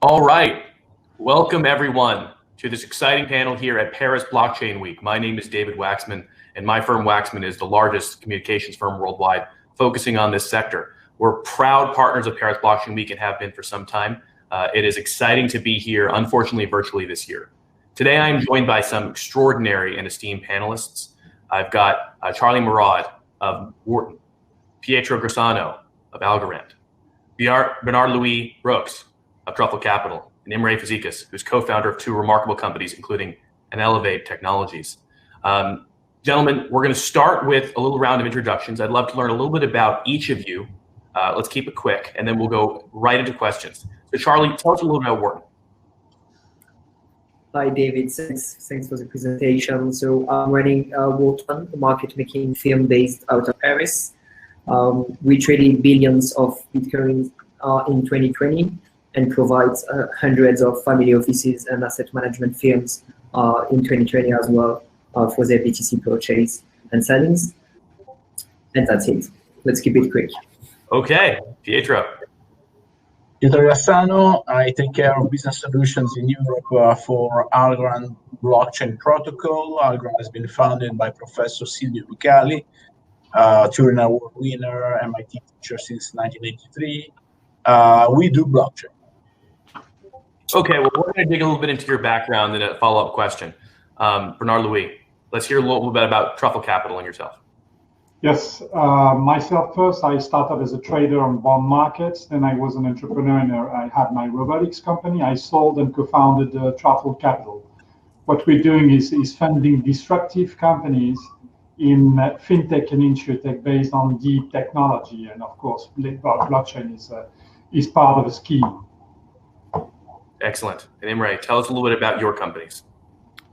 All right. Welcome, everyone, to this exciting panel here at Paris Blockchain Week. My name is David Wachsman, and my firm Wachsman is the largest communications firm worldwide focusing on this sector. We're proud partners of Paris Blockchain Week and have been for some time. It is exciting to be here, unfortunately, virtually this year. Today, I'm joined by some extraordinary and esteemed panelists. I've got Charlie Meraud of Woorton, Pietro Grassano of Algorand, Bernard Louis Roques of Truffle Capital, and Imre Fazekas, who's co-founder of two remarkable companies, including Elevate Technologies. Gentlemen, we're going to start with a little round of introductions. I'd love to learn a little bit about each of you. Let's keep it quick, and then we'll go right into questions. So Charlie, tell us a little bit about Woorton. Hi, David. Thanks for the presentation. So I'm running Woorton, a market-making firm based out of Paris. We traded billions of Bitcoin in 2020 and provides hundreds of family offices and asset management firms in 2020 as well for their BTC purchase and sellings. And that's it. Let's keep it quick. Okay, Pietro. Pietro Grassano. I take care of business solutions in Europe for Algorand blockchain protocol. Algorand has been founded by Professor Silvio Vicali, Turing Award winner, MIT teacher since 1983. We do blockchain. Okay, well, we're going to dig a little bit into your background and a follow-up question. Bernard Louis, let's hear a little bit about Truffle Capital and yourself. Yes, myself first, I started as a trader on bond markets. Then I was an entrepreneur and I had my robotics company. I sold and co-founded Truffle Capital. What we're doing is funding disruptive companies in fintech and insurtech based on deep technology. And of course, blockchain is part of the scheme. Excellent. And Imre, tell us a little bit about your companies.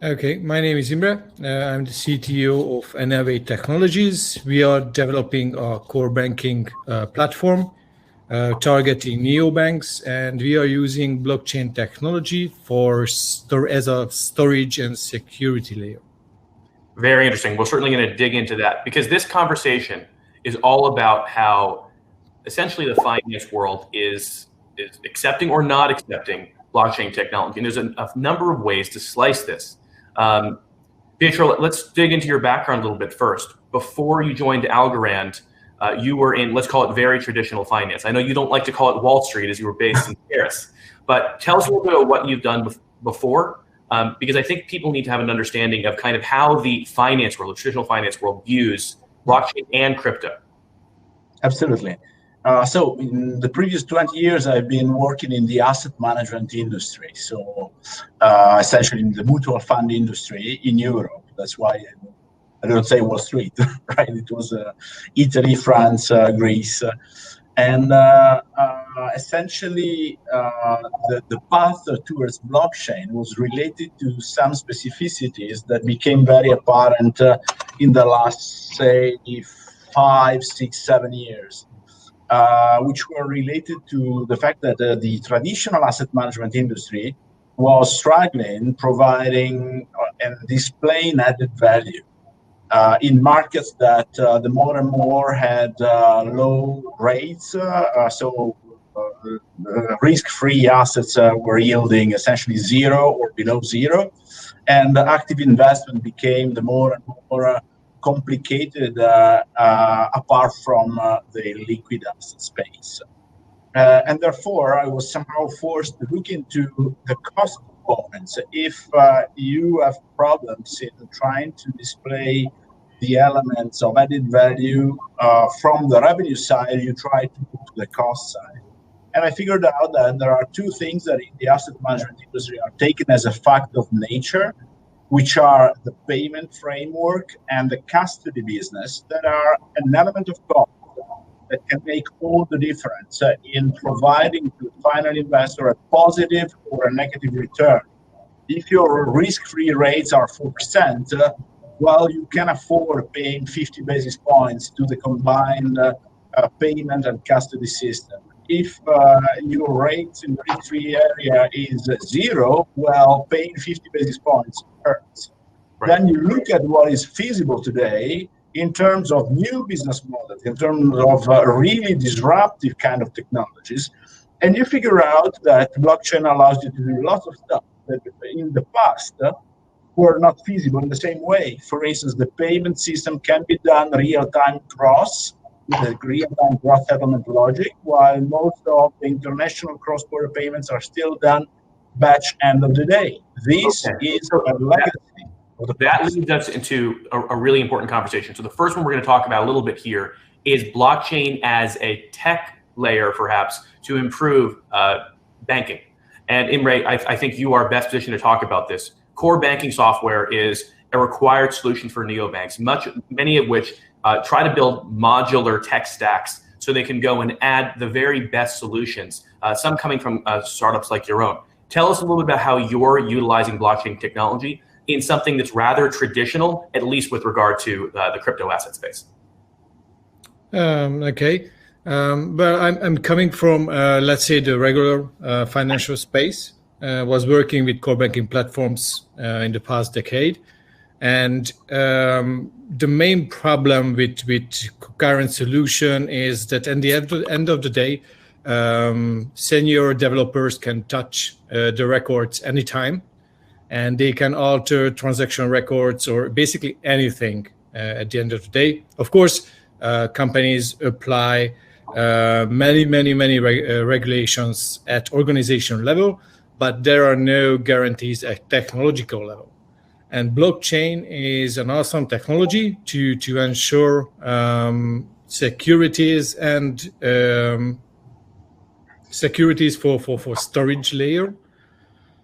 Okay, my name is Imre. I'm the CTO of Elevate Technologies. We are developing a core banking platform targeting neobanks, and we are using blockchain technology for as a storage and security layer. Very interesting. We're certainly going to dig into that because this conversation is all about how essentially the finance world is accepting or not accepting blockchain technology. And there's a number of ways to slice this. Pietro, let's dig into your background a little bit first. Before you joined Algorand, you were in, let's call it very traditional finance. I know you don't like to call it Wall Street as you were based in Paris, but tell us a little bit about what you've done before, because I think people need to have an understanding of kind of how the finance world, the traditional finance world, views blockchain and crypto. Absolutely. So in the previous 20 years, I've been working in the asset management industry. So essentially in the mutual fund industry in Europe. That's why I don't say Wall Street, right? It was Italy, France, Greece. And essentially the path towards blockchain was related to some specificities that became very apparent in the last, say, 5, 6, 7 years. Which were related to the fact that the traditional asset management industry was struggling providing and displaying added value in markets that the more and more had low rates. So risk-free assets were yielding essentially zero or below zero. And active investment became the more and more complicated apart from the liquid asset space. And therefore, I was somehow forced to look into the cost components. If you have problems in trying to display the elements of added value from the revenue side, you try to go to the cost side. And I figured out that there are two things that in the asset management industry are taken as a fact of nature, which are the payment framework and the custody business that are an element of cost that can make all the difference in providing to the final investor a positive or a negative return. If your risk-free rates are 4%, well, you can afford paying 50 basis points to the combined payment and custody system. If your rate in the risk-free area is 0, well, paying 50 basis points hurts. Right. Then you look at what is feasible today in terms of new business models, in terms of really disruptive kind of technologies, And you figure out that blockchain allows you to do lots of stuff that in the past were not feasible in the same way. For instance, the payment system can be done real-time gross, with the real-time gross settlement logic, while most of the international cross-border payments are still done batch end of the day. This is a legacy. That leads us into a really important conversation. So the first one we're going to talk about a little bit here is blockchain as a tech layer, perhaps, to improve banking. And Imre, I think you are best positioned to talk about this. Core banking software is a required solution for neobanks, many of which try to build modular tech stacks so they can go and add the very best solutions, some coming from startups like your own. Tell us a little bit about how you're utilizing blockchain technology in something that's rather traditional, at least with regard to the crypto asset space. Okay. But I'm coming from, let's say, the regular financial space. Was working with core banking platforms in the past decade. And the main problem with current solution is that at the end of the day, senior developers can touch the records anytime, and they can alter transaction records or basically anything at the end of the day. Of course, companies apply many regulations at organizational level, but there are no guarantees at technological level. And blockchain is an awesome technology to ensure securities and securities for storage layer.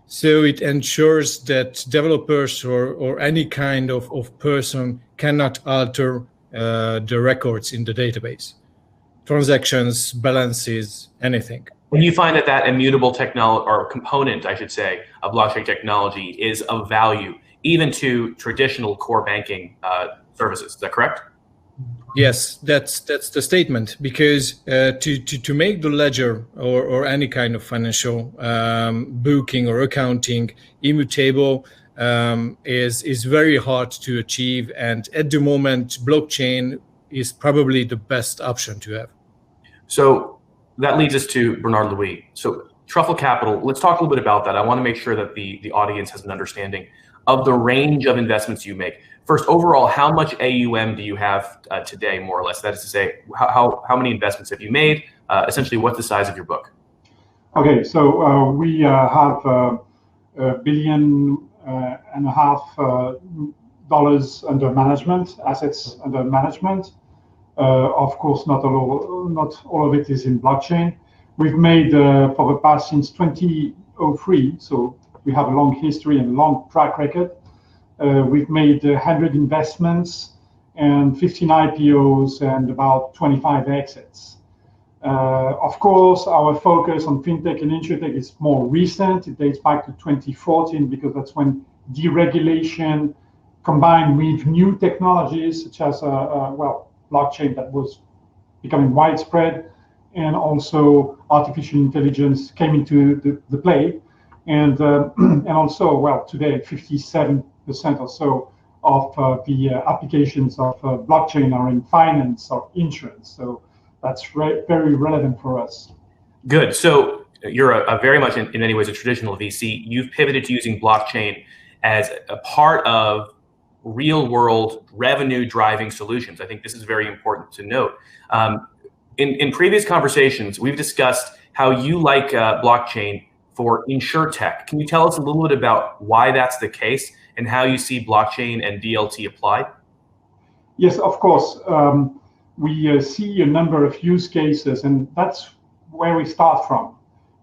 So it ensures that developers or any kind of person cannot alter the records in the database. Transactions, balances, anything. When you find that immutable technology, or component, I should say, of blockchain technology is of value, even to traditional core banking services, is that correct? Yes, that's the statement. Because to make the ledger or any kind of financial booking or accounting immutable is very hard to achieve. And at the moment, blockchain is probably the best option to have. So that leads us to Bernard Louis. So Truffle Capital, let's talk a little bit about that. I want to make sure that the audience has an understanding of the range of investments you make. First, overall, how much AUM do you have today, more or less? That is to say, how many investments have you made? Essentially, what's the size of your book? Okay, so we have $1.5 billion under management, assets under management. Of course, not all of it is in blockchain. We've made for the past since 2003, so we have a long history and long track record. We've made 100 investments and 15 IPOs and about 25 exits. Of course, our focus on fintech and insurtech is more recent. It dates back to 2014 because that's when deregulation combined with new technologies such as blockchain that was becoming widespread, and also artificial intelligence came into the play. And also, today 57% or so of the applications of blockchain are in finance or insurance. So that's very relevant for us. Good. So you're a very much in many ways a traditional VC. You've pivoted to using blockchain as a part of real world revenue driving solutions. I think this is very important to note. In previous conversations, we've discussed how you like blockchain for insurtech. Can you tell us a little bit about why that's the case and how you see blockchain and DLT applied? Yes, of course. We see a number of use cases, and that's where we start from.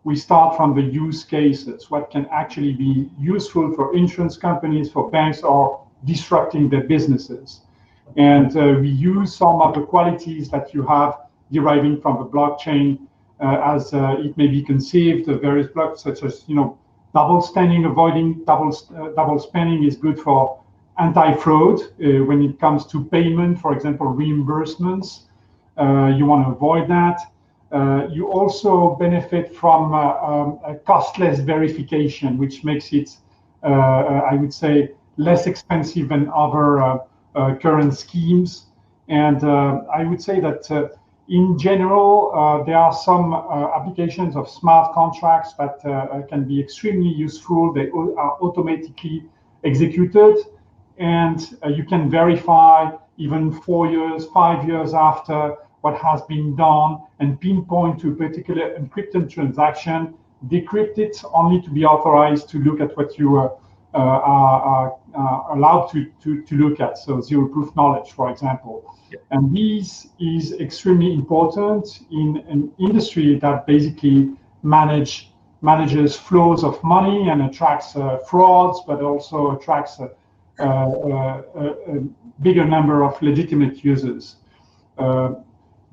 We start from the use cases, what can actually be useful for insurance companies, for banks, or disrupting their businesses. And we use some of the qualities that you have deriving from the blockchain as it may be conceived, various blocks such as, double spending. Avoiding double spending is good for anti-fraud. When it comes to payment, for example, reimbursements, you want to avoid that. You also benefit from a costless verification, which makes it, I would say, less expensive than other current schemes. And I would say that In general, there are some applications of smart contracts that can be extremely useful. They are automatically executed, and you can verify even 4 years, 5 years after what has been done and pinpoint to a particular encrypted transaction, decrypt it only to be authorized to look at what you are allowed to look at. So zero proof knowledge, for example. And this is extremely important in an industry that basically manages flows of money and attracts frauds, but also attracts a bigger number of legitimate users.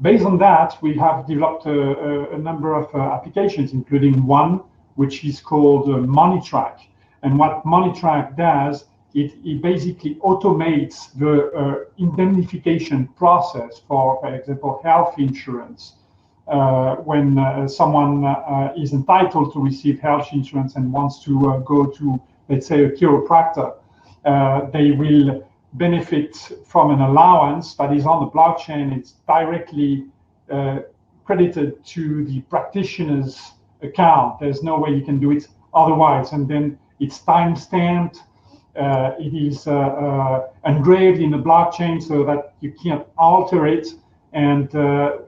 Based on that, we have developed a number of applications, including one which is called MoneyTrack. And what MoneyTrack does, it basically automates the indemnification process for example, health insurance. When someone is entitled to receive health insurance and wants to go to, let's say, a chiropractor, they will benefit from an allowance that is on the blockchain. It's directly credited to the practitioner's account. There's no way you can do it otherwise. And then it's time-stamped. It is engraved in the blockchain so that you can't alter it. And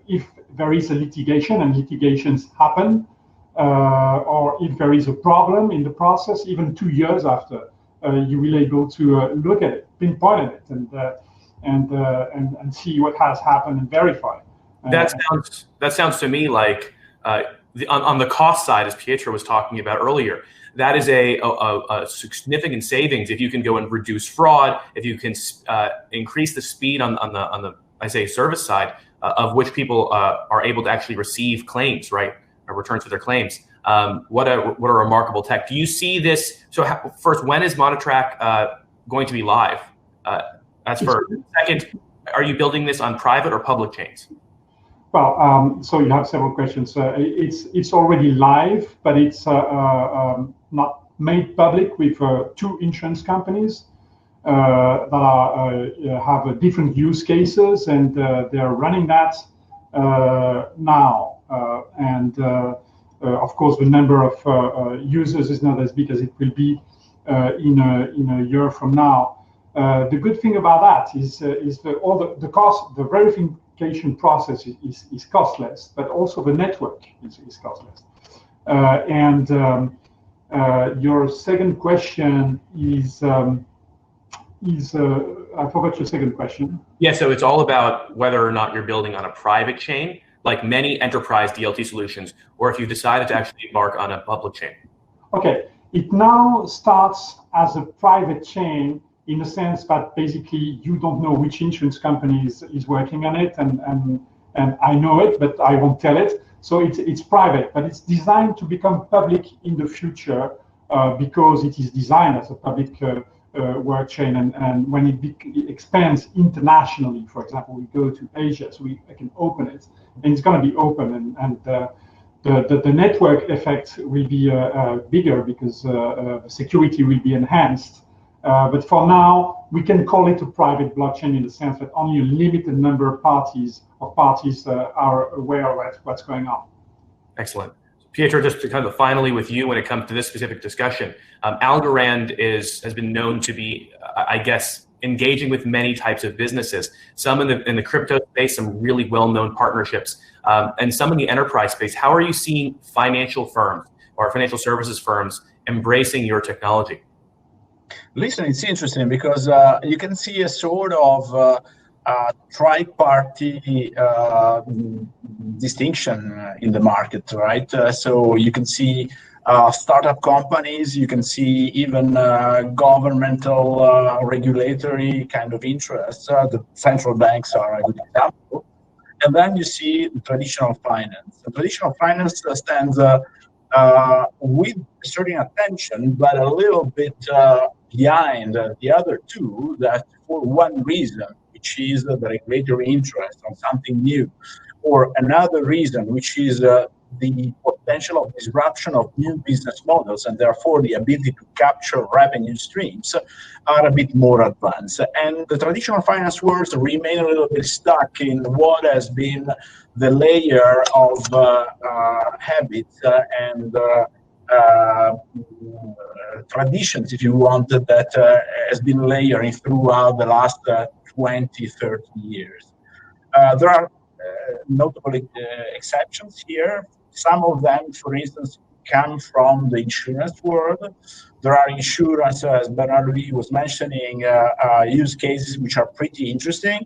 if there is a litigation, and litigations happen, or if there is a problem in the process, even 2 years after, you will be able to look at it, pinpoint it, and see what has happened and verify. That sounds to me like on the cost side, as Pietro was talking about earlier, that is a significant savings if you can go and reduce fraud, if you can increase the speed on the I say service side of which people are able to actually receive claims, right, or returns for their claims. What a remarkable tech. Do you see this? So first, when is MoneyTrack going to be live? That's first. Second, are you building this on private or public chains? Well, so you have several questions. It's already live, but it's not made public with 2 insurance companies that have different use cases, and they're running that now. Of course, the number of users is not as big as it will be in a year from now. The good thing about that is the cost, the verification process is costless, but also the network is costless. Your second question is I forgot your second question. Yeah, so it's all about whether or not you're building on a private chain, like many enterprise DLT solutions, or if you decided to actually embark on a public chain. Okay, it now starts as a private chain in the sense that basically you don't know which insurance company is working on it, and I know it, but I won't tell it. So it's private, but it's designed to become public in the future because it is designed as a public work chain, and when it expands internationally, for example, we go to Asia, so I can open it, and it's going to be open, and the network effect will be bigger because security will be enhanced. But for now, we can call it a private blockchain in the sense that only a limited number of parties are aware of what's going on. Excellent. Pietro, just to kind of finally with you when it comes to this specific discussion, Algorand has been known to be, I guess, engaging with many types of businesses, some in the crypto space, some really well-known partnerships, and some in the enterprise space. How are you seeing financial firms or financial services firms embracing your technology? Listen, it's interesting because you can see a sort of tri-party distinction in the market, right? So you can see startup companies, you can see even governmental regulatory kind of interests. The central banks are a good example. And then you see the traditional finance. The traditional finance stands with a certain attention, but a little bit behind the other two, that for one reason, which is the regulatory interest on something new, or another reason, which is the the potential of disruption of new business models and therefore the ability to capture revenue streams are a bit more advanced. And the traditional finance worlds remain a little bit stuck in what has been the layer of habits and traditions, if you want, that has been layering throughout the last 20, 30 years. There are notable exceptions here. Some of them, for instance, come from the insurance world. There are insurance, as Bernardo was mentioning, use cases which are pretty interesting.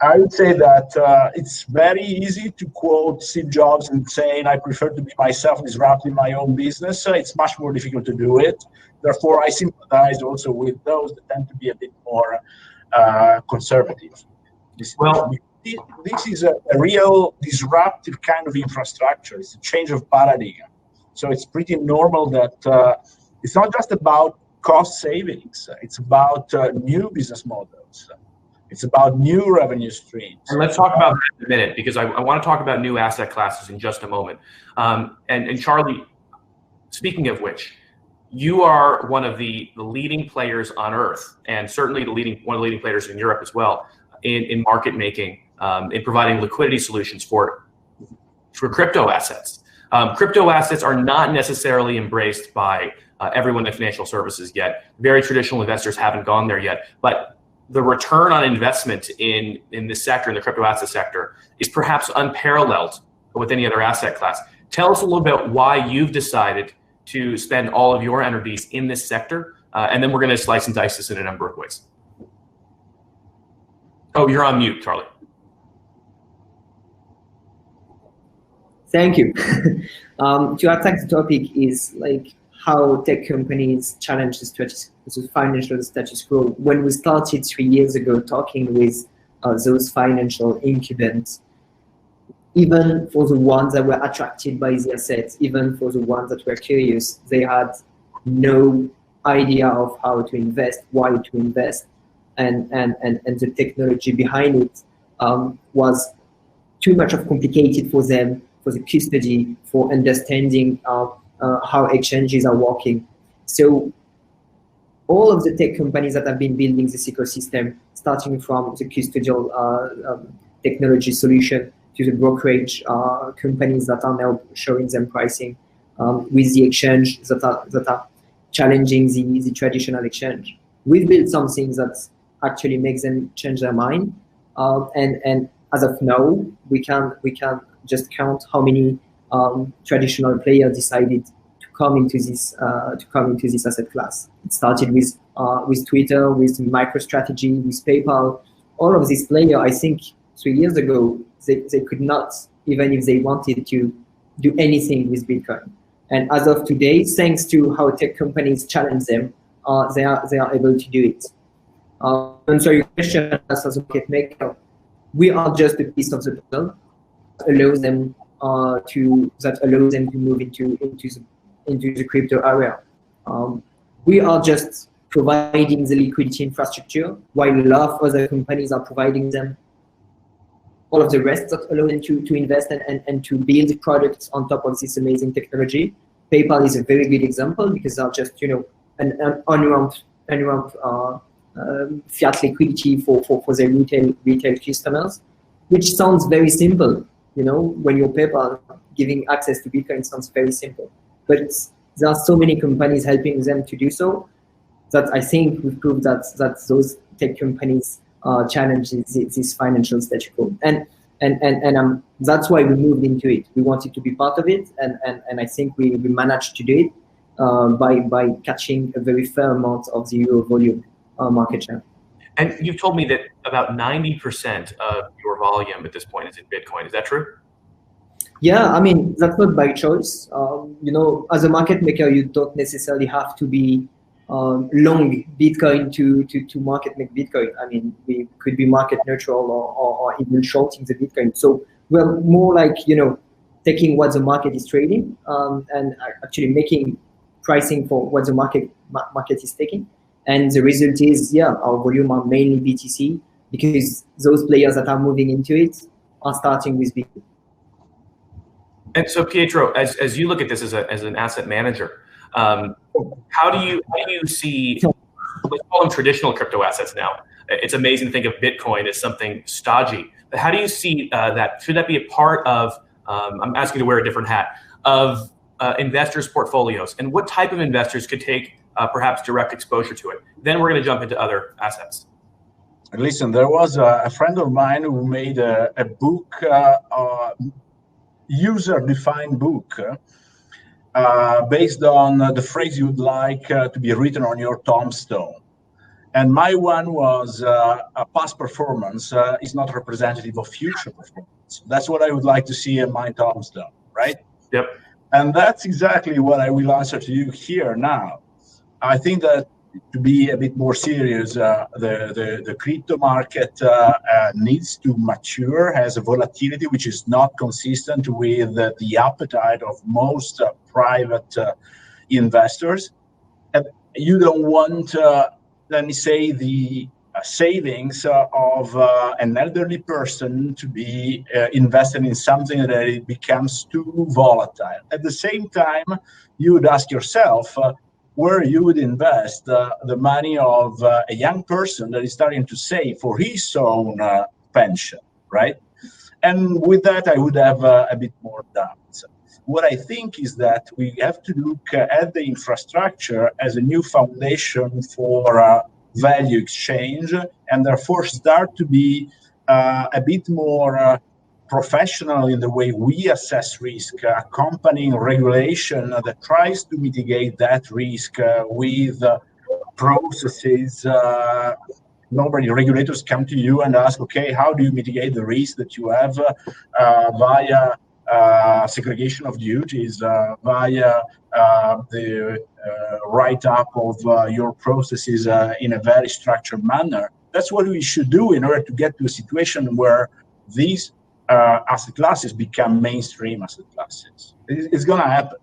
I would say that it's very easy to quote Steve Jobs and saying, I prefer to be myself, disrupting my own business. It's much more difficult to do it. Therefore, I sympathize also with those that tend to be a bit more conservative. This is a real disruptive kind of infrastructure. It's a change of paradigm. So it's pretty normal that it's not just about cost savings. It's about new business models. It's about new revenue streams. And let's talk about that in a minute, because I want to talk about new asset classes in just a moment. And Charlie, speaking of which, you are one of the leading players on Earth, and certainly one of the leading players in Europe as well, in market making, in providing liquidity solutions for crypto assets. Crypto assets are not necessarily embraced by everyone in financial services yet. Very traditional investors haven't gone there yet, but the return on investment in this sector, in the crypto asset sector, is perhaps unparalleled with any other asset class. Tell us a little bit why you've decided to spend all of your energies in this sector, and then we're going to slice and dice this in a number of ways. Oh, you're on mute, Charlie. Thank you. To attack the topic is like how tech companies challenge the financial status quo. When we started 3 years ago talking with those financial incumbents, even for the ones that were attracted by the assets, even for the ones that were curious, they had no idea of how to invest, why to invest, and the technology behind it was too much of complicated for them, for the custody, for understanding how exchanges are working. So all of the tech companies that have been building this ecosystem, starting from the custodial technology solution to the brokerage companies that are now showing them pricing, with the exchange that are challenging the traditional exchange. We've built something that actually makes them change their mind, and as of now, we can just count how many traditional players decided to come into this asset class. It started with Twitter, with MicroStrategy, with PayPal. All of these players, I think 3 years ago, they could not, even if they wanted to, do anything with Bitcoin. And as of today, thanks to how tech companies challenge them, they are able to do it. Answer your question as a market maker, we are just a piece of the puzzle that allows them to move into the crypto area. We are just providing the liquidity infrastructure, while a lot of other companies are providing them all of the rest that allow them to invest and to build products on top of this amazing technology. PayPal is a very good example because they're just an on-ramp fiat liquidity for their retail customers, which sounds very simple. When your PayPal giving access to Bitcoin sounds very simple, but there are so many companies helping them to do so that I think we've proved that those tech companies challenge this financial status quo, and that's why we moved into it. We wanted to be part of it, and I think we managed to do it by catching a very fair amount of the euro volume market share. And you've told me that about 90% of your volume at this point is in Bitcoin. Is that true? Yeah, I mean, that's not by choice. As a market maker, you don't necessarily have to be long Bitcoin to market make Bitcoin. I mean, we could be market neutral or even shorting the Bitcoin. So we're more like, taking what the market is trading and actually making pricing for what the market is taking. And the result is, our volume are mainly BTC because those players that are moving into it are starting with Bitcoin. And so, Pietro, as you look at this as an asset manager, how do you see, let's call them traditional crypto assets now? It's amazing to think of Bitcoin as something stodgy. But how do you see that? Should that be a part of, I'm asking you to wear a different hat, of investors' portfolios? And what type of investors could take perhaps direct exposure to it? Then we're going to jump into other assets. Listen, there was a friend of mine who made a book, user-defined book, based on the phrase you'd like to be written on your tombstone. And my one was a past performance is not representative of future performance. That's what I would like to see in my tombstone, right? Yep. And that's exactly what I will answer to you here now. I think that to be a bit more serious, the crypto market needs to mature, has a volatility which is not consistent with the appetite of most private investors. And you don't want, let me say, the savings of an elderly person to be invested in something that it becomes too volatile. At the same time, you would ask yourself, where you would invest the money of a young person that is starting to save for his own pension, right? And with that, I would have a bit more doubts. What I think is that we have to look at the infrastructure as a new foundation for value exchange, and therefore start to be a bit more professional in the way we assess risk, accompanying regulation that tries to mitigate that risk with processes. Normally, regulators come to you and ask, okay, how do you mitigate the risk that you have via segregation of duties, via the write-up of your processes in a very structured manner. That's what we should do in order to get to a situation where these asset classes become mainstream asset classes. It's going to happen.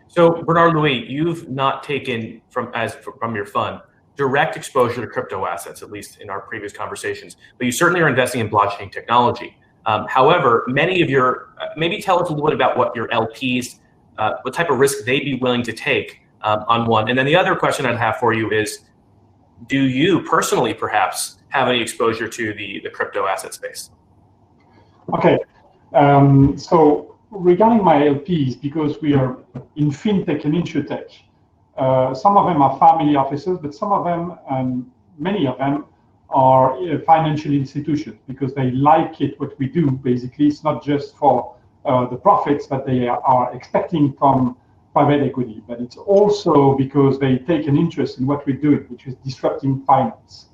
So, Bernard Louis, you've not taken from your fund direct exposure to crypto assets, at least in our previous conversations, but you certainly are investing in blockchain technology. However, many of your, maybe tell us a little bit about what your LPs, what type of risk they'd be willing to take on one. And then the other question I'd have for you is, do you personally perhaps have any exposure to the crypto asset space? Okay, so regarding my LPs, because we are in fintech and insurtech, some of them are family offices, but some of them, and many of them, are financial institutions because they like it, what we do. Basically, it's not just for the profits that they are expecting from private equity, but it's also because they take an interest in what we're doing, which is disrupting finance.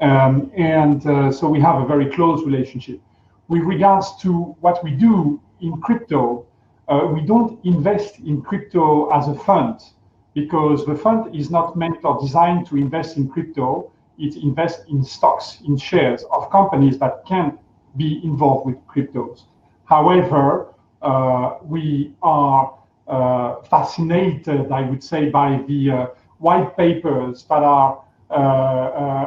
So we have a very close relationship. With regards to what we do in crypto, we don't invest in crypto as a fund because the fund is not meant or designed to invest in crypto. It invests in stocks, in shares of companies that can be involved with cryptos. However, we are fascinated, I would say, by the white papers that are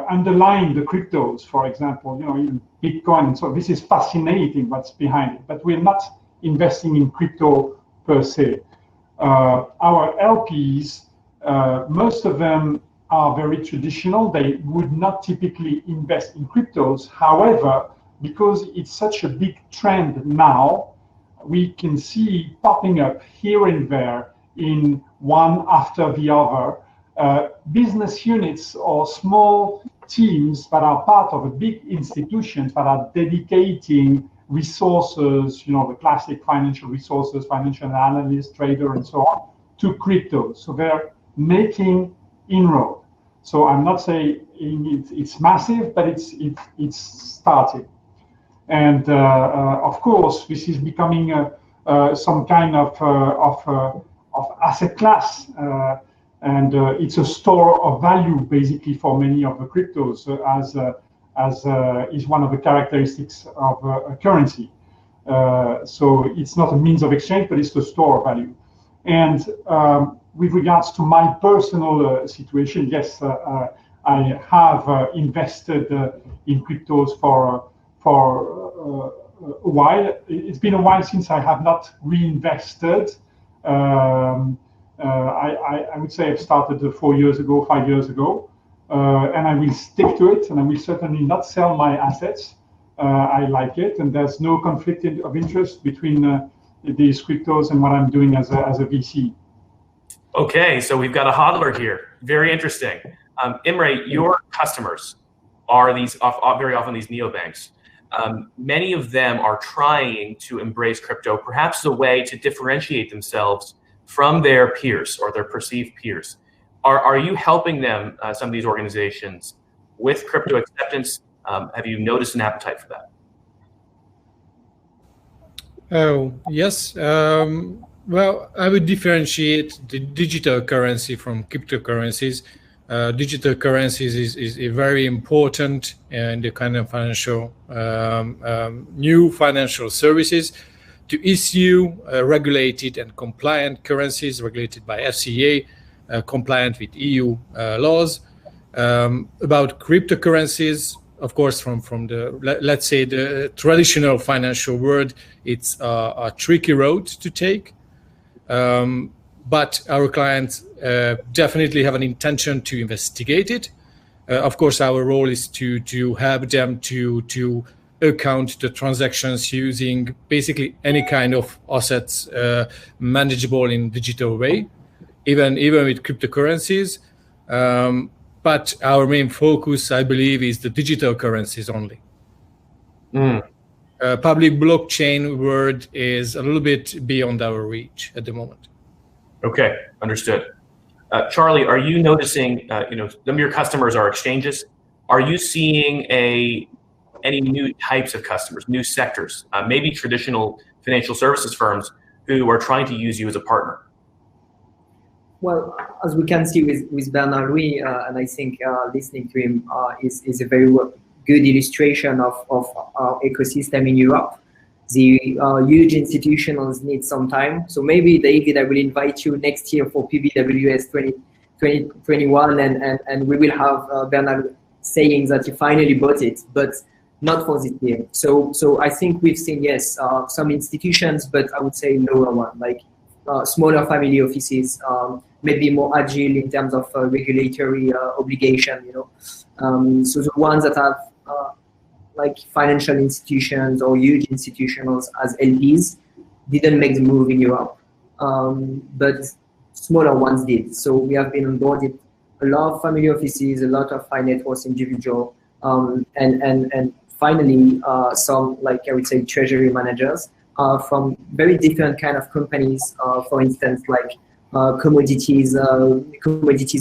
underlying the cryptos, for example, even Bitcoin. So this is fascinating what's behind it, but we're not investing in crypto per se. Our LPs, most of them are very traditional. They would not typically invest in cryptos. However, because it's such a big trend now, we can see popping up here and there in one after the other, business units or small teams that are part of a big institutions that are dedicating resources, the classic financial resources, financial analyst, trader, and so on, to cryptos. So they're making inroad. So I'm not saying it's massive, but it's starting. And of course, this is becoming some kind of asset class, and it's a store of value basically for many of the cryptos, as is one of the characteristics of a currency. So it's not a means of exchange, but it's the store of value. And with regards to my personal situation, yes, I have invested in cryptos for a while. It's been a while since I have not reinvested. I would say I've started 4 years ago, 5 years ago, and I will stick to it, and I will certainly not sell my assets. I like it, and there's no conflict of interest between these cryptos and what I'm doing as a VC. Okay, so we've got a hodler here. Very interesting. Imre, your customers are very often these neobanks. Many of them are trying to embrace crypto, perhaps as a way to differentiate themselves from their peers or their perceived peers. Are you helping them, some of these organizations, with crypto acceptance? Have you noticed an appetite for that? Oh, yes. Well, I would differentiate the digital currency from cryptocurrencies. Digital currencies is very important in the kind of financial new financial services to issue regulated and compliant currencies regulated by FCA, compliant with EU laws. About cryptocurrencies, of course, from the, let's say, the traditional financial world, it's a tricky road to take. But our clients definitely have an intention to investigate it. Of course, our role is to help them to account the transactions using basically any kind of assets manageable in digital way, even with cryptocurrencies. But our main focus, I believe, is the digital currencies only. Public blockchain world is a little bit beyond our reach at the moment. Okay, understood. Charlie, are you noticing, some of your customers are exchanges. Are you seeing any new types of customers, new sectors, maybe traditional financial services firms who are trying to use you as a partner? Well, as we can see with Bernard Louis, and I think listening to him is a very good illustration of our ecosystem in Europe. The huge institutionals need some time. So maybe, David, I will invite you next year for PBWS 2021, and we will have Bernard saying that he finally bought it, but not for this year. So I think we've seen, yes, some institutions, but I would say lower one, like smaller family offices, maybe more agile in terms of regulatory obligation, So the ones that have like financial institutions or huge institutionals as LPs didn't make the move in Europe, but smaller ones did. So we have been onboarded a lot of family offices, a lot of high net worth individual, and finally some, like I would say, treasury managers from very different kind of companies. For instance, like commodities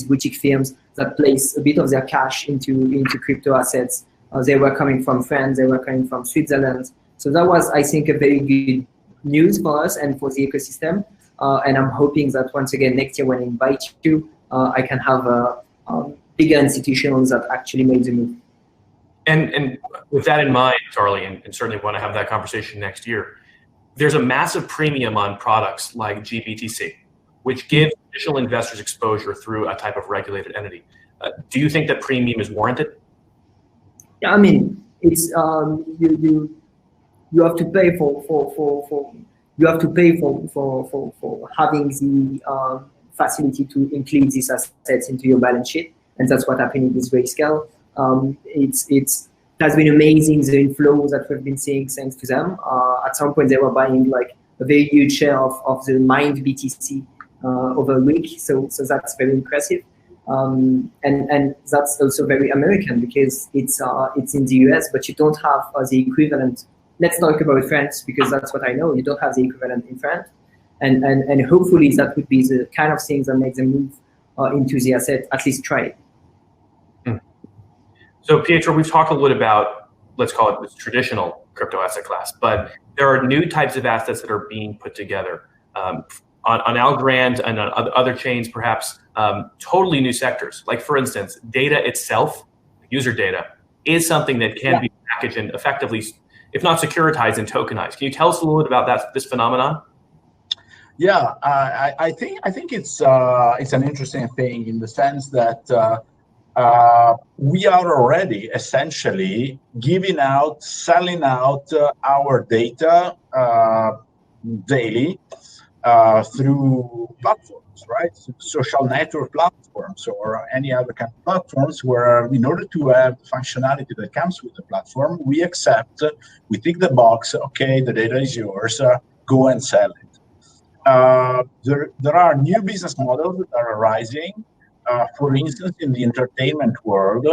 boutique firms that place a bit of their cash into crypto assets. They were coming from France, they were coming from Switzerland. So that was, I think, a very good news for us and for the ecosystem. And I'm hoping that once again, next year when I invite you, I can have bigger institutions that actually made the move. And with that in mind, Charlie, and certainly want to have that conversation next year, there's a massive premium on products like GBTC, which give additional investors exposure through a type of regulated entity. Do you think that premium is warranted? Yeah, I mean, it's you have to pay for having the facility to include these assets into your balance sheet, and that's what happened with Grayscale. It has been amazing, the inflows that we've been seeing thanks to them. At some point, they were buying like a very huge share of the mined BTC over a week, so that's very impressive. And that's also very American because it's in the US, but you don't have the equivalent. Let's talk about France because that's what I know. You don't have the equivalent in France, and hopefully that would be the kind of things that make them move into the asset. At least try it. So Pietro, we've talked a little about, let's call it this traditional crypto asset class, but there are new types of assets that are being put together on Algorand and on other chains, perhaps totally new sectors. Like for instance, data itself, user data, is something that can be packaged and effectively, if not securitized, and tokenized. Can you tell us a little bit about this phenomenon? Yeah, I think it's an interesting thing in the sense that we are already essentially selling out our data daily through platforms, right? Social network platforms or any other kind of platforms where, in order to have the functionality that comes with the platform, we tick the box, okay, the data is yours, go and sell it. There are new business models that are arising. For instance, in the entertainment world,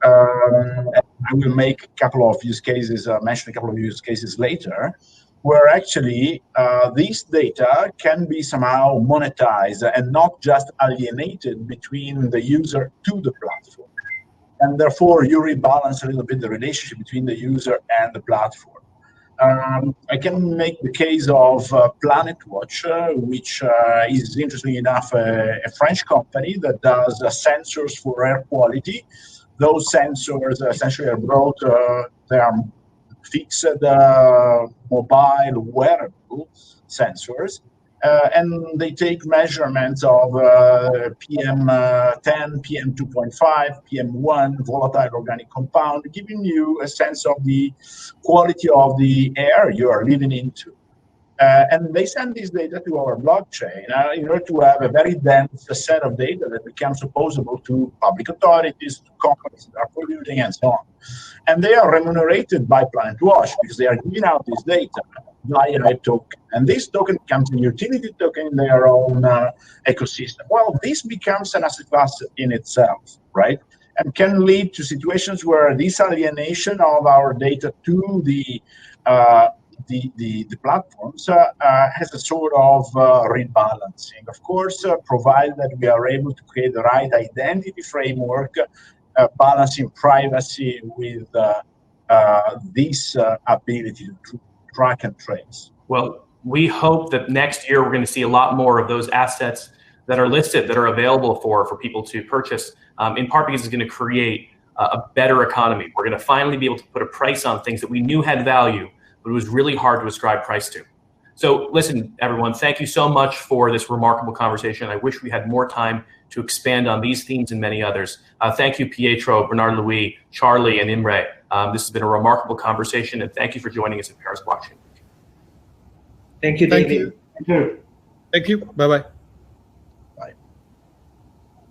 I will make a couple of use cases, mention a couple of use cases later, where actually this data can be somehow monetized and not just alienated between the user to the platform. And therefore, you rebalance a little bit the relationship between the user and the platform. I can make the case of Planet Watch, which is, interestingly enough, a French company that does sensors for air quality. Those sensors essentially are brought, they are fixed mobile wearable sensors, and they take measurements of PM10, PM2.5, PM1, volatile organic compound, giving you a sense of the quality of the air you are living into. And they send this data to our blockchain in order to have a very dense set of data that becomes opposable to public authorities, to companies that are polluting, and so on. And they are remunerated by Planet Watch because they are giving out this data via a token. And this token becomes a utility token in their own ecosystem. Well, this becomes an asset class in itself, right? And can lead to situations where this alienation of our data to the platforms has a sort of rebalancing. Of course, provided that we are able to create the right identity framework, balancing privacy with this ability to track and trace. Well, we hope that next year we're going to see a lot more of those assets that are listed, that are available for people to purchase, in part because it's going to create a better economy. We're going to finally be able to put a price on things that we knew had value, but it was really hard to ascribe price to. So listen, everyone, thank you so much for this remarkable conversation. I wish we had more time to expand on these themes and many others. Thank you, Pietro, Bernard Louis, Charlie, and Imre. This has been a remarkable conversation, and thank you for joining us at Paris Blockchain. Thank you, David. Thank you. Thank you. Bye-bye.